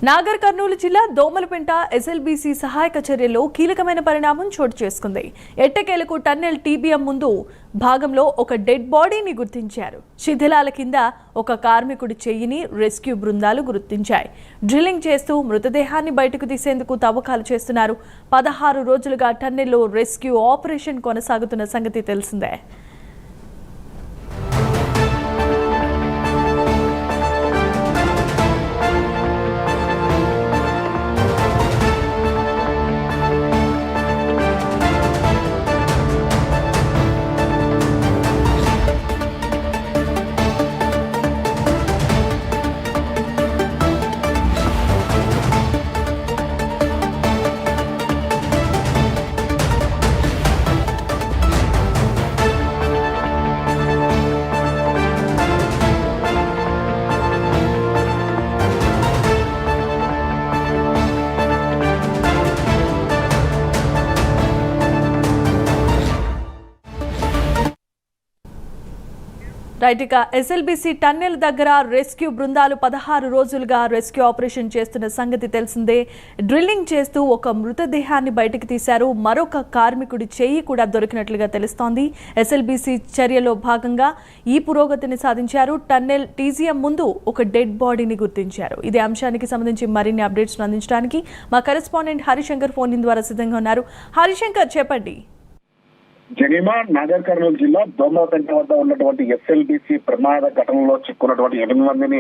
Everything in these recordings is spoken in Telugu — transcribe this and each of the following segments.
నాగర్ కర్నూలు జిల్లా దోమలపెంట ఎస్ఎల్బీసీ సహాయక చర్యల్లో కీలకమైన పరిణామం చోటు చేసుకుంది. ఎట్టకేలకు టన్నెల్ టీబీఎం ముందు భాగంలో ఒక డెడ్ బాడీని గుర్తించారు. శిథిలాల కింద ఒక కార్మికుడి చెయ్యిని రెస్క్యూ బృందాలు గుర్తించాయి. డ్రిల్లింగ్ చేస్తూ మృతదేహాన్ని బయటకు తీసేందుకు తవ్వకాలు చేస్తున్నారు. 16 రోజులుగా టన్నెల్లో రెస్క్యూ ఆపరేషన్ కొనసాగుతున్న సంగతి తెలిసిందే. రైట్, ఇక ఎస్ఎల్బీసీ టన్నెల్ దగ్గర రెస్క్యూ బృందాలు 16 రోజులుగా రెస్క్యూ ఆపరేషన్ చేస్తున్న సంగతి తెలిసిందే. డ్రిల్లింగ్ చేస్తూ ఒక మృతదేహాన్ని బయటకు తీశారు. మరొక కార్మికుడి చెయ్యి కూడా దొరికినట్లుగా తెలుస్తోంది. ఎస్ఎల్బీసీ చర్యలో భాగంగా ఈ పురోగతిని సాధించారు. టన్నెల్ టీజీఎం ముందు ఒక డెడ్ బాడీని గుర్తించారు. ఇదే అంశానికి సంబంధించి మరిన్ని అప్డేట్స్ అందించడానికి మా కరెస్పాండెంట్ హరిశంకర్ ఫోన్ ఇన్ ద్వారా సిద్ధంగా ఉన్నారు. హరిశంకర్, చెప్పండి. జగీమా, నాగర్ కర్నూలు జిల్లా దోమలపెంట వద్ద ఉన్నటువంటి ఎస్ఎల్బీసీ ప్రమాద ఘటనలో చిక్కున్నటువంటి 8 మందిని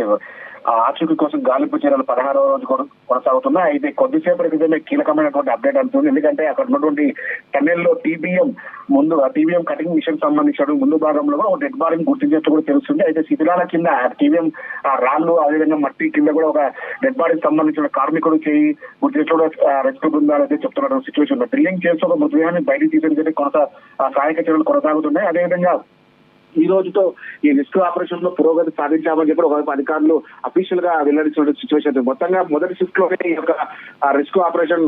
ఆచూకీ కోసం గాలింపు చర్యలు 16వ రోజు కొనసాగుతున్నాయి. అయితే కొద్దిసేపటి క్రితమే కీలకమైనటువంటి అప్డేట్ అందుతుంది. ఎందుకంటే అక్కడ ఉన్నటువంటి టన్నెల్లో టీబీఎం ముందు టీబీఎం కటింగ్ మిషన్ సంబంధించిన ముందు భాగంలో ఒక డెడ్ బాడీని గుర్తించినట్టు కూడా తెలుస్తుంది. అయితే శిథిలాల కింద టీబీఎం రాళ్లు, అదేవిధంగా మట్టి కింద కూడా ఒక డెడ్ బాడీకి సంబంధించిన కార్మికుడు చేయి గుర్తించడం కూడా రెస్క్యూ బృందాలు అయితే చెప్తున్న సిచ్యువేషన్. డ్రిల్లింగ్ చేస్తూ ఒక మృతదేహాన్ని బయటికి తీసేందుకు సహాయక చర్యలు కొనసాగుతున్నాయి. అదేవిధంగా ఈ రోజుతో ఈ రెస్క్యూ ఆపరేషన్ లో పురోగతి సాధించామని చెప్పి ఒకవైపు అధికారులు అఫీషియల్ గా వెల్లడించిన సిచ్యువేషన్. మొత్తంగా మొదటి షిఫ్ట్ లోనే ఈ యొక్క రెస్క్యూ ఆపరేషన్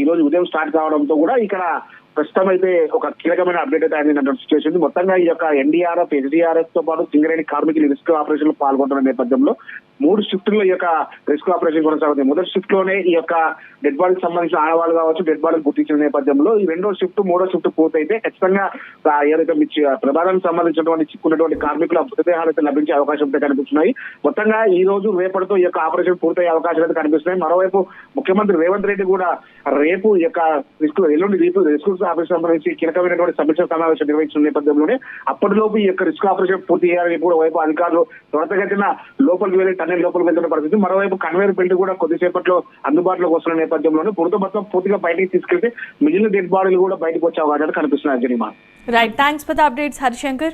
ఈ రోజు ఉదయం స్టార్ట్ కావడంతో కూడా ఇక్కడ ప్రస్తుతం అయితే ఒక కీలకమైన అప్డేట్ అయితే అయినటువంటి సిచ్యువేషన్. మొత్తంగా ఈ యొక్క ఎన్డీఆర్ఎఫ్, ఎస్డీఆర్ఎఫ్ తో పాటు సింగరేణి కార్మికులు రెస్క్యూ ఆపరేషన్ లో పాల్గొంటున్న నేపథ్యంలో 3 షిఫ్ట్లో ఈ యొక్క రెస్క్యూ ఆపరేషన్ కొనసాగుతుంది. మొదటి షిఫ్ట్ లోనే ఈ యొక్క డెడ్ బాడీకి సంబంధించిన ఆడవాళ్ళు కావచ్చు డెడ్ బాడీని గుర్తించిన నేపథ్యంలో ఈ 2వ షిఫ్ట్, 3వ షిఫ్ట్ పూర్తయితే ఖచ్చితంగా ఏదైతే ప్రమాదానికి సంబంధించినటువంటి చిక్కున్నటువంటి కార్మికుల మృతదేహాలు అయితే లభించే అవకాశం అయితే కనిపిస్తున్నాయి. మొత్తంగా ఈ రోజు రేపటితో ఈ యొక్క ఆపరేషన్ పూర్తయ్యే అవకాశాలు అయితే కనిపిస్తున్నాయి. మరోవైపు ముఖ్యమంత్రి రేవంత్ రెడ్డి కూడా రేపు ఈ యొక్క ఎల్లుండి రెస్క్యూ ఆపరేషన్ సంబంధించి కీలకమైనటువంటి సమీక్ష సమావేశం నిర్వహించిన నేపథ్యంలోనే అప్పటిలోపు ఈ యొక్క రెస్క్యూ ఆపరేషన్ పూర్తి చేయాలని కూడా వైపు అధికారులు త్వరతగతిన లోపలికి వెళ్ళి టన్నెల్ లోపలికి వెళ్తున్న పరిస్థితి. మరోవైపు కన్వేర్ బెల్ట్ కూడా కొద్దిసేపట్లో అందుబాటులోకి వస్తున్న నేపథ్యంలోనే మొత్తం పూర్తిగా బయటికి తీసుకెళ్తే మిగిలిన డెడ్ బాడీలు కూడా బయటకు వచ్చే అవకాశాలు కనిపిస్తున్నాయి. జరిమా. Right, thanks for the updates Harishankar.